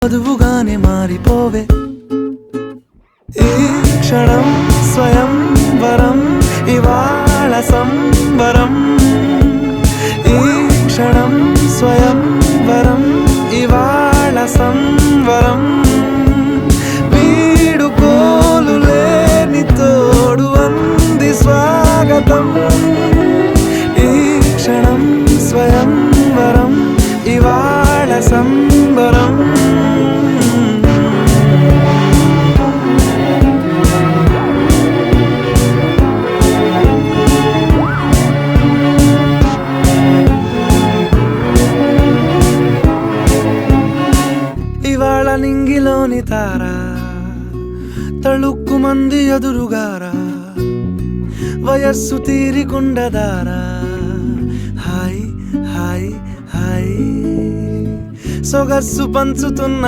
వధువుగానే మారిపోవే ఈ క్షణం స్వయం వరం ఇవాళ సంబరం ఈ క్షణం స్వయం వరం ఇవాళ సంవరం వీడుకోలు లేని తోడు అంది స్వాగతం ఈ క్షణం స్వయం వరం ఇవాళ సంబరం ఇవాళ నింగిలోని తారా తళుక్కు మంది ఎదురుగారా వయస్సు తీరికుండదారా హాయ్ హాయ్ హాయ్ సొగస్సు పంచుతున్న